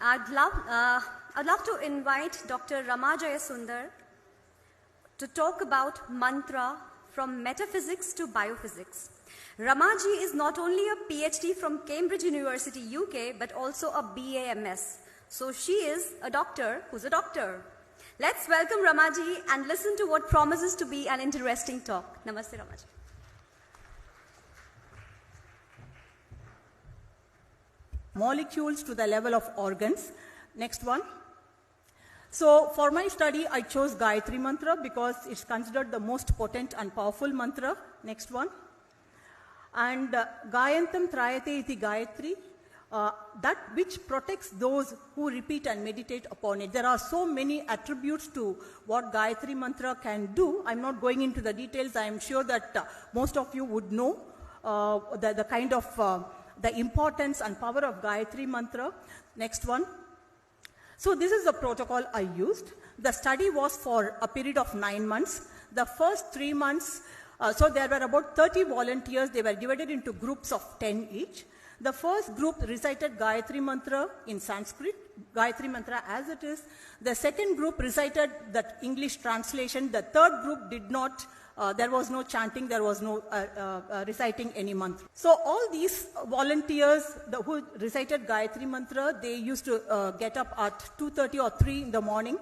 I'd love to invite Dr. Rama Jayasundar to talk about mantra from metaphysics to biophysics. Ramaji is not only a PhD from Cambridge University, UK, but also a BAMS. So she is a doctor who's a doctor. Let's welcome Ramaji and listen to what promises to be an interesting talk. Namaste, Ramaji. Molecules to the level of organs. Next one. So for my study, I chose Gayatri Mantra because it's considered the most potent and powerful mantra. Next one. And Gayantam Trayate iti Gayatri, that which protects those who repeat and meditate upon it. There are so many attributes to what Gayatri Mantra can do. I'm not going into the details. I'm sure that most of you would know the kind of the importance and power of Gayatri Mantra. Next one. So this is the protocol I used. The study was for a period of 9 months. The first 3 months, so there were about 30 volunteers. They were divided into groups of 10 each. The first group recited Gayatri Mantra in Sanskrit, Gayatri Mantra as it is. The second group recited that English translation. The third group did not. There was no chanting, there was no reciting any mantra. So all these volunteers who recited Gayatri Mantra, they used to get up at 2:30 or 3 in the morning,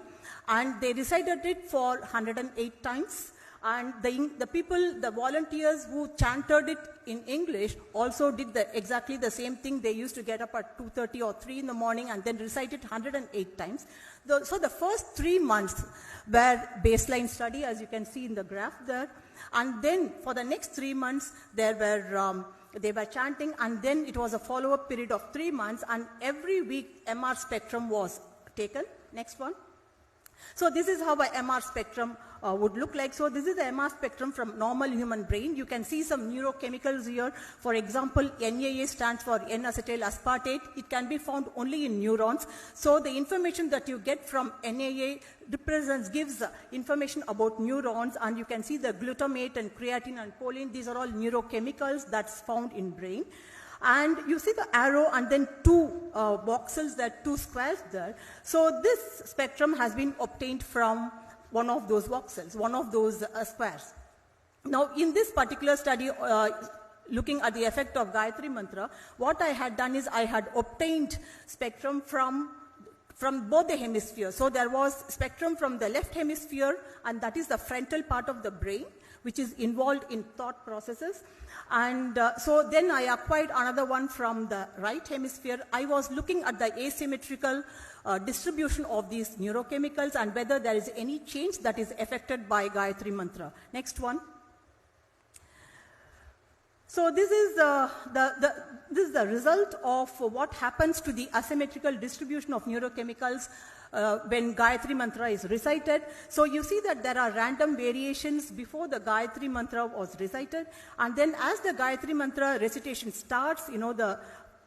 and they recited it for 108 times. And the volunteers who chanted it in English also did exactly the same thing. They used to get up at 2:30 or 3 in the morning and then recite it 108 times. So the first 3 months were baseline study, as you can see in the graph there. And then for the next 3 months, they were chanting, and then it was a follow-up period of 3 months, and every week MR spectrum was taken. Next one. So this is how a MR spectrum would look like. So this is the MR spectrum from normal human brain. You can see some neurochemicals here. For example, NAA stands for N-acetyl aspartate. It can be found only in neurons. So the information that you get from NAA gives information about neurons, and you can see the glutamate and creatine and choline. These are all neurochemicals that's found in brain. And you see the arrow and then 2 voxels there, 2 squares there. So this spectrum has been obtained from one of those voxels, one of those squares. Now in this particular study, looking at the effect of Gayatri Mantra, what I had done is I had obtained spectrum from both the hemispheres. So there was spectrum from the left hemisphere, and that is the frontal part of the brain, which is involved in thought processes. And so then I acquired another one from the right hemisphere. I was looking at the asymmetrical distribution of these neurochemicals and whether there is any change that is affected by Gayatri Mantra. Next one. So this is the result of what happens to the asymmetrical distribution of neurochemicals when Gayatri Mantra is recited. So you see that there are random variations before the Gayatri Mantra was recited, and then as the Gayatri Mantra recitation starts,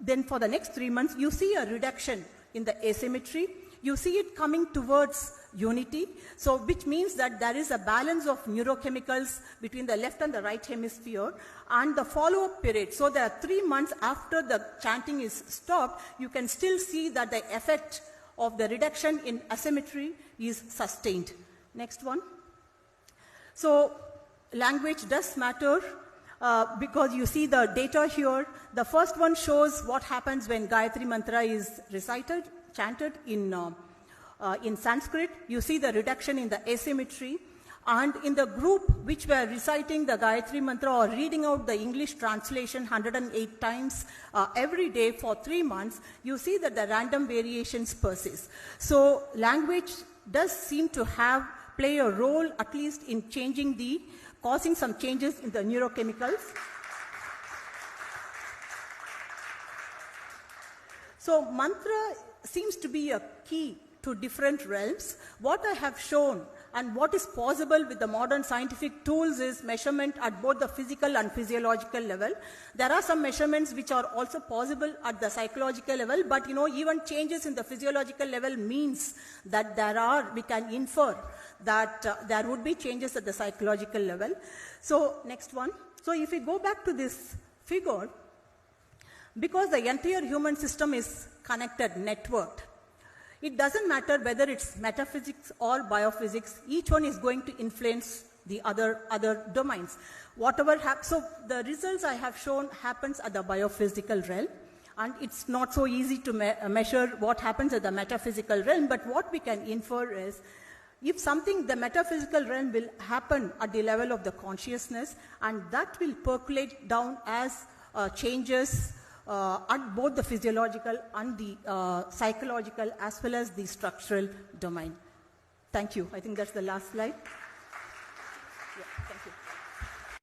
then for the next 3 months, you see a reduction in the asymmetry. You see it coming towards unity, so which means that there is a balance of neurochemicals between the left and the right hemisphere, and the follow-up period. So there are 3 months after the chanting is stopped, you can still see that the effect of the reduction in asymmetry is sustained. Next one. So language does matter because you see the data here. The first one shows what happens when Gayatri Mantra is recited, chanted in Sanskrit. You see the reduction in the asymmetry. And in the group which were reciting the Gayatri Mantra or reading out the English translation 108 times every day for 3 months, you see that the random variations persist. So language does seem to play a role, at least in causing some changes in the neurochemicals. So mantra seems to be a key to different realms. What I have shown and what is possible with the modern scientific tools is measurement at both the physical and physiological level. There are some measurements which are also possible at the psychological level, but even changes in the physiological level means that we can infer that there would be changes at the psychological level. So next one. So if we go back to this figure, because the entire human system is connected, networked, It doesn't matter whether it's metaphysics or biophysics, each one is going to influence the other domains. So the results I have shown happens at the biophysical realm, and it's not so easy to measure what happens at the metaphysical realm, but what we can infer is, if something, the metaphysical realm will happen at the level of the consciousness, and that will percolate down as changes at both the physiological and the psychological as well as the structural domain. Thank you. I think that's the last slide.